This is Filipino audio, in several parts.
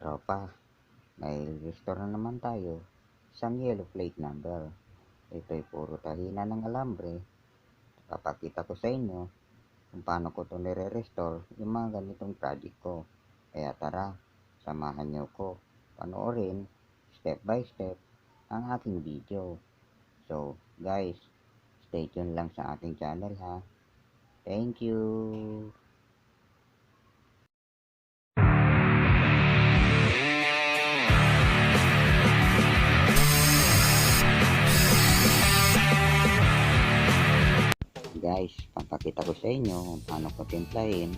Tropa, may restore na naman tayo. Isang yellow plate number. Ito'y puro tahina ng alambre. Papakita ko sa inyo kung paano ko ito nire-restore yung mga ganitong project ko. Kaya tara, samahan nyo ko panoorin step by step ang aking video. So guys, stay tuned lang sa aking channel ha. Thank you! Guys, papakita ko sa inyo kung paano ko timplahin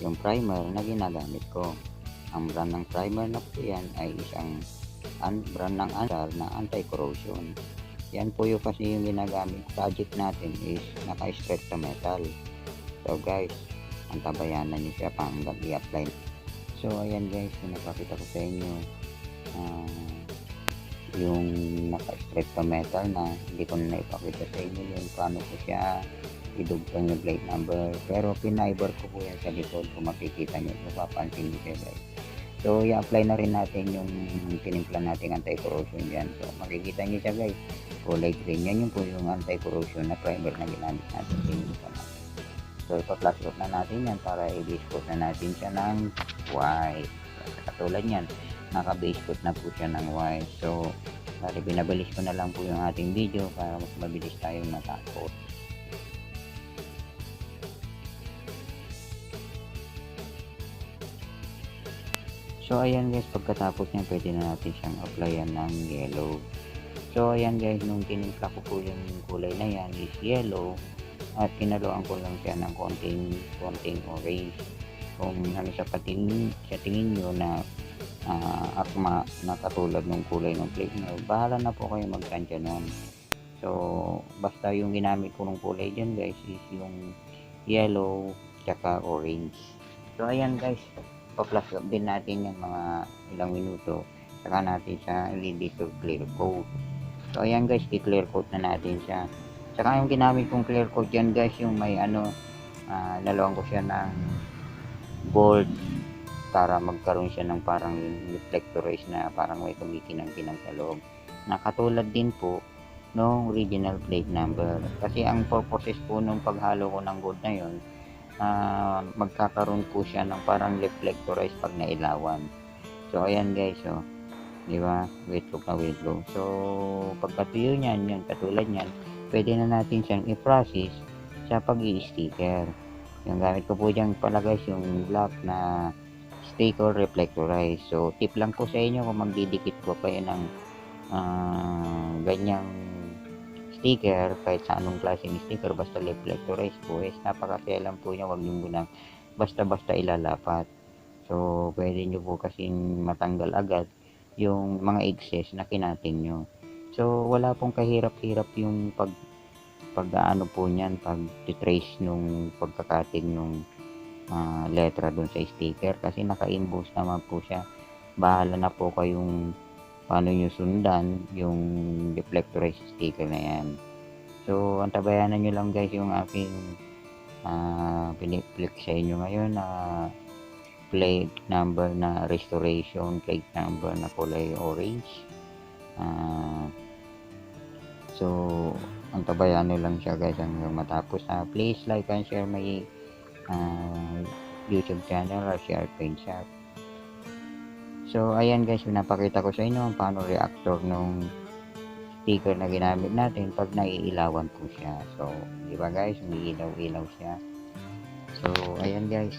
yung primer na ginagamit ko. Ang brand ng primer na po yan ay isang brand ng Ansar na anti-corrosion. Yan po yung kasi yung ginagamit project natin is naka-straight to metal. So guys, antabayanan nyo siya hanggang i-apply. So ayan guys, pinapakita ko sa inyo yung naka-straight to metal na hindi ko na ipakita sa inyo yung paano ko siya idugtong yung plate number, pero pinaiber ko po yan sa likod. Kung makikita nyo, mapapansin nyo siya guys. So i-apply na rin natin yung tinimpla natin anti-corrosion dyan. So makikita nyo siya guys, kulay green. Yan yung po yung anti-corrosion na primer na ginamit natin. So ipa-flash off na natin yan para i-base coat na natin siya ng white. Katulad yan, naka-base coat na po siya ng white. So bali binabilis ko na lang po yung ating video para mas mabilis tayong matapos. So ayan guys, pagkatapos niyan pwede na natin siyang applyan ng yellow. So ayan guys, nung tinimpla ko po yung kulay na yan is yellow at kinaloan ko lang siya ng konting orange. Kung ano sa tingin nyo na akma na katulad ng kulay ng plate nyo, bahala na po kayo magtansya nun. So basta yung ginamit ko ng kulay dyan guys is yung yellow tsaka orange. So ayan guys, pa-flash up din natin yung mga ilang minuto, saka natin siya i-dito clear coat. So ayan guys, i-clear coat na natin siya. Saka yung ginamit kong clear coat dyan guys, yung may nalawan ko siya ng gold para magkaroon siya ng parang reflectorize na parang may kumikinang-kinang sa loob, na katulad din po ng original plate number. Kasi ang purposes po nung paghalo ko ng gold na yun, magkakaroon po siya ng parang reflectorize pag nailawan. So ayan guys, so di ba, wet look na wet look. So pagkatuyo niyan, yun katulad niyan, pwede na natin siyang i-process sa pag-i-sticker. Yung gamit ko po diyan pala guys, yung black na sticker reflectorize. So tip lang po sa inyo kung magdidikit po kayo ng ganyang sticker, kahit sa anong klaseng sticker, basta reflectorize po, napakaselang po niya. Huwag nyo munang basta-basta ilalapat. So pwede nyo po kasing matanggal agad yung mga excess na kinating nyo. So wala pong kahirap-hirap yung pag ano po niyan, pag trace nung pagkakating nung letra dun sa sticker, kasi naka-emboss naman po siya. Bahala na po kayong paano nyo sundan yung reflectorize sticker na yan. So antabayanan nyo lang guys yung aking piniplik sa inyo ngayon na plate number na restoration, plate number na kulay orange. So antabayan nyo lang siya guys hanggang matapos. Please like and share my YouTube channel, share page shop. So ayan guys, pinapakita ko sa inyo paano reactor nung sticker na ginamit natin pag naiilawan po siya. So di ba guys, umiilaw-ilaw siya. So ayan guys,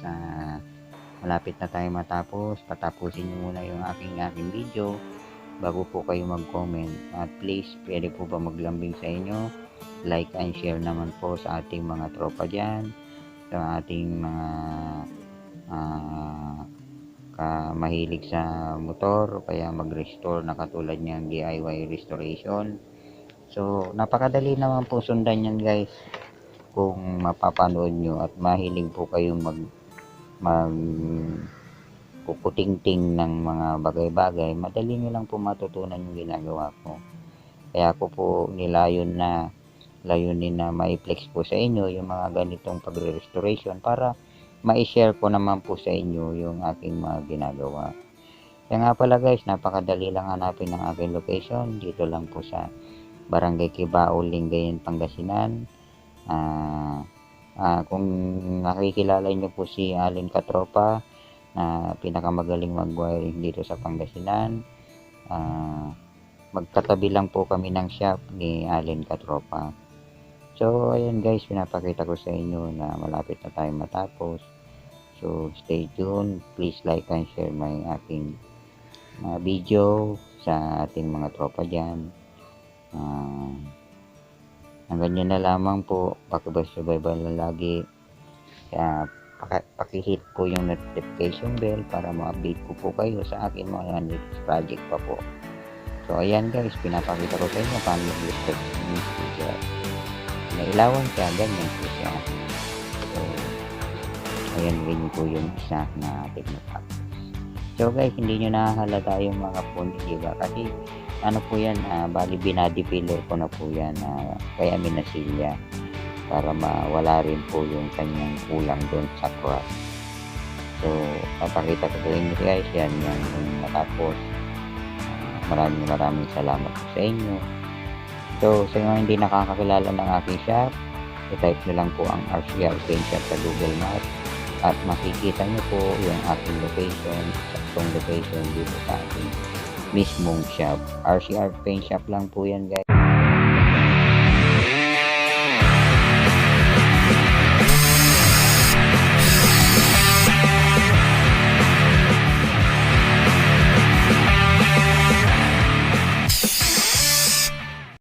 malapit na tayo matapos. Patapusin nyo muna yung aking video bago po kayo mag-comment. At please, pwede po ba maglambing sa inyo, like and share naman po sa ating mga tropa dyan, sa ating mga mahilig sa motor, kaya mag-restore na katulad niyang DIY restoration. So napakadali naman po sundan yan guys kung mapapanood nyo at mahilig po kayong mag kukutingting ng mga bagay-bagay. Madali nyo lang po matutunan yung ginagawa ko. Kaya ko po layunin na ma-flex po sa inyo yung mga ganitong pagre-restoration para ma-share ko naman po sa inyo yung aking mga ginagawa. Kaya nga pala guys, napakadali lang hanapin ng aking location. Dito lang po sa Barangay Kibao, Lingayen, Pangasinan. Kung nakikilala niyo po si Allen Katropa na pinakamagaling mag-wiring dito sa Pangasinan, magkatabi lang po kami ng shop ni Allen Katropa. So ayan guys, pinapakita ko sa inyo na malapit na tayo matapos. So stay tuned, please like and share my aking video sa ating mga tropa dyan. Hanggang yun na lamang po, pakibay-subaybay lang lagi. Kaya pakihit po yung notification bell para ma-update ko po kayo sa akin mga latest project pa po. So ayan guys, pinapakita ko sa inyo paano mag-listed yung sticker. Nailawan siya, ganyan po siya. So ayan rin po yung isa na ating natapos. So guys, hindi nyo nahahalata yung mga phone, diba? Kasi ano po yan, bali binody filler ko na po yan, kaya minasilya para mawala rin po yung kanyang kulang doon sa cross. So papakita ko sa inyo guys, yan yung natapos. Maraming salamat po sa inyo. So sa mga hindi nakakakilala ng aking shop, i-type nyo lang po ang RCR Paint Shop sa Google Maps at makikita nyo po yung aking location, saktong location dito sa ating mismong shop. RCR Paint Shop lang po yan guys.